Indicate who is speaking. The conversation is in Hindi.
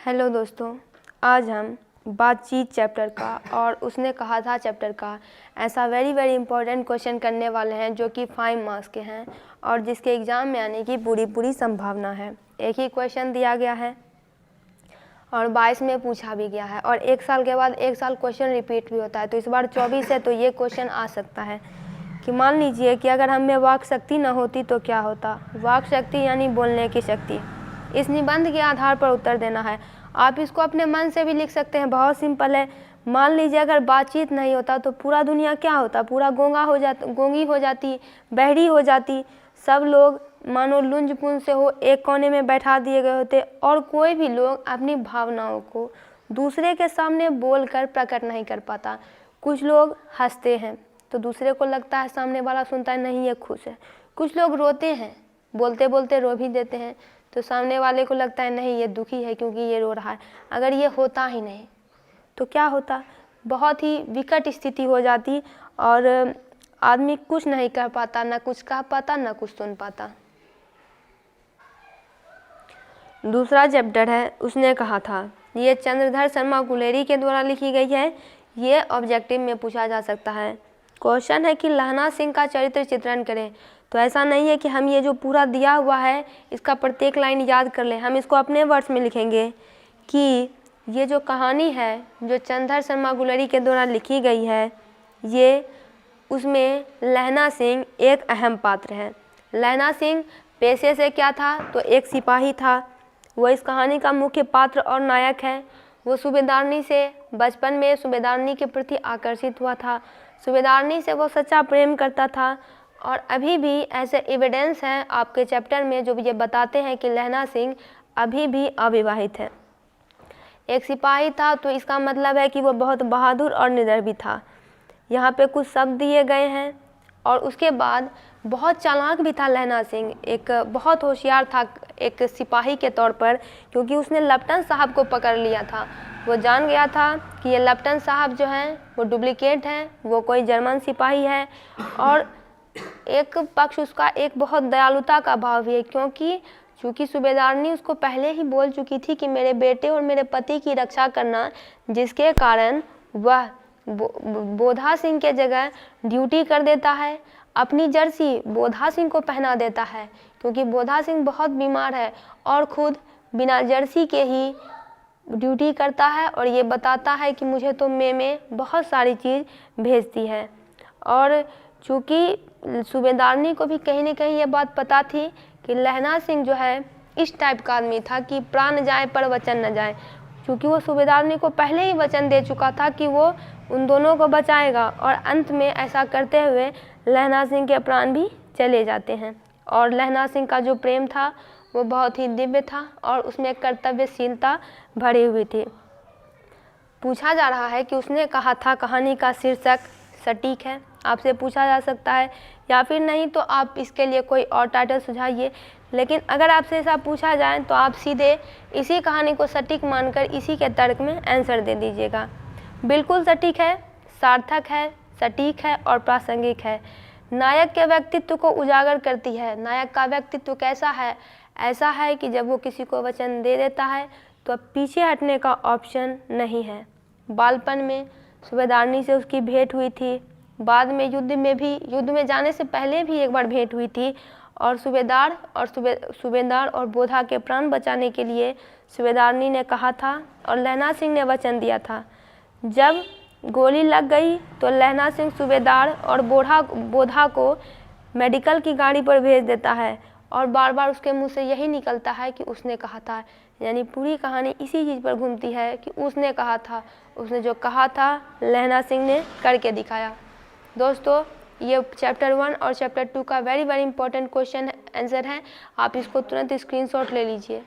Speaker 1: हेलो दोस्तों, आज हम बातचीत चैप्टर का और उसने कहा था चैप्टर का ऐसा वेरी इंपॉर्टेंट क्वेश्चन करने वाले हैं जो कि 5 मार्क्स के हैं और जिसके एग्ज़ाम में आने की पूरी संभावना है। एक ही क्वेश्चन दिया गया है और 22 में पूछा भी गया है और 1 साल के बाद 1 साल क्वेश्चन रिपीट भी होता है। तो इस बार 24 है तो ये क्वेश्चन आ सकता है कि मान लीजिए कि अगर हम में वाक शक्ति न होती तो क्या होता। वाक शक्ति यानी बोलने की शक्ति। इस निबंध के आधार पर उत्तर देना है। आप इसको अपने मन से भी लिख सकते हैं, बहुत सिंपल है। मान लीजिए अगर बातचीत नहीं होता तो पूरा दुनिया क्या होता, पूरा गूंगी हो जाती, बहरी हो जाती। सब लोग मानो लुंज पुंज से हो एक कोने में बैठा दिए गए होते और कोई भी लोग अपनी भावनाओं को दूसरे के सामने बोलकर प्रकट नहीं कर पाता। कुछ लोग हंसते हैं तो दूसरे को लगता है, सामने वाला सुनता है, नहीं ये खुश है। कुछ लोग रोते हैं, बोलते बोलते रो भी देते हैं तो सामने वाले को लगता है नहीं ये दुखी है क्योंकि ये रो रहा है। अगर ये होता ही नहीं तो क्या होता, बहुत ही विकट स्थिति हो जाती और आदमी कुछ नहीं कर पाता, ना कुछ कह पाता, ना कुछ सुन पाता। दूसरा चैप्टर है, उसने कहा था, ये चंद्रधर शर्मा गुलेरी के द्वारा लिखी गई है। ये ऑब्जेक्टिव में पूछा जा सकता है। क्वेश्चन है कि लहना सिंह का चरित्र चित्रण करें। तो ऐसा नहीं है कि हम ये जो पूरा दिया हुआ है इसका प्रत्येक लाइन याद कर लें। हम इसको अपने वर्ड्स में लिखेंगे कि ये जो कहानी है जो चंद्रधर शर्मा गुलेरी के द्वारा लिखी गई है, ये उसमें लहना सिंह एक अहम पात्र है। लहना सिंह पेशे से क्या था, तो एक सिपाही था। वो इस कहानी का मुख्य पात्र और नायक है। वो सूबेदारनी से बचपन में सूबेदारनी के प्रति आकर्षित हुआ था। सूबेदारनी से वो सच्चा प्रेम करता था और अभी भी ऐसे एविडेंस हैं आपके चैप्टर में जो ये बताते हैं कि लहना सिंह अभी भी अविवाहित है। एक सिपाही था तो इसका मतलब है कि वो बहुत बहादुर और निडर भी था। यहाँ पे कुछ शब्द दिए गए हैं और उसके बाद बहुत चालाक भी था लहना सिंह। एक बहुत होशियार था एक सिपाही के तौर पर, क्योंकि उसने लेफ्टिनेंट साहब को पकड़ लिया था। वो जान गया था कि ये लेफ्टिनेंट साहब जो हैं वो डुप्लीकेट हैं, वो कोई जर्मन सिपाही है। और एक पक्ष उसका एक बहुत दयालुता का भाव भी है, क्योंकि सूबेदारनी उसको पहले ही बोल चुकी थी कि मेरे बेटे और मेरे पति की रक्षा करना, जिसके कारण वह बोधा सिंह के जगह ड्यूटी कर देता है। अपनी जर्सी बोधा सिंह को पहना देता है क्योंकि बोधा सिंह बहुत बीमार है और खुद बिना जर्सी के ही ड्यूटी करता है और ये बताता है कि मुझे तो में बहुत सारी चीज़ भेजती है। और चूँकि सूबेदारनी को भी कहीं न कहीं ये बात पता थी कि लहना सिंह जो है इस टाइप का आदमी था कि प्राण जाए पर वचन न जाए, क्योंकि वो सूबेदारनी को पहले ही वचन दे चुका था कि वो उन दोनों को बचाएगा। और अंत में ऐसा करते हुए लहना सिंह के प्राण भी चले जाते हैं। और लहना सिंह का जो प्रेम था वो बहुत ही दिव्य था और उसमें कर्तव्यशीलता भरी हुई थी। पूछा जा रहा है कि उसने कहा था कहानी का शीर्षक सटीक है, आपसे पूछा जा सकता है, या फिर नहीं तो आप इसके लिए कोई और टाइटल सुझाइए। लेकिन अगर आपसे ऐसा पूछा जाए तो आप सीधे इसी कहानी को सटीक मानकर इसी के तर्क में आंसर दे दीजिएगा। बिल्कुल सटीक है, सार्थक है, सटीक है और प्रासंगिक है। नायक के व्यक्तित्व को उजागर करती है। नायक का व्यक्तित्व कैसा है, ऐसा है कि जब वो किसी को वचन दे देता है तो पीछे हटने का ऑप्शन नहीं है। बालपन में सूबेदारनी से उसकी भेंट हुई थी, बाद में युद्ध में जाने से पहले भी एक बार भेंट हुई थी और सूबेदार और बोधा के प्राण बचाने के लिए सूबेदारनी ने कहा था और लहना सिंह ने वचन दिया था। जब गोली लग गई तो लहना सिंह सूबेदार और बोधा को मेडिकल की गाड़ी पर भेज देता है और बार बार उसके मुंह से यही निकलता है कि उसने कहा था। यानी पूरी कहानी इसी चीज़ पर घूमती है कि उसने कहा था। उसने जो कहा था लहना सिंह ने करके दिखाया। दोस्तों, ये चैप्टर 1 और चैप्टर 2 का वेरी इंपॉर्टेंट क्वेश्चन आंसर है। आप इसको तुरंत स्क्रीनशॉट ले लीजिए।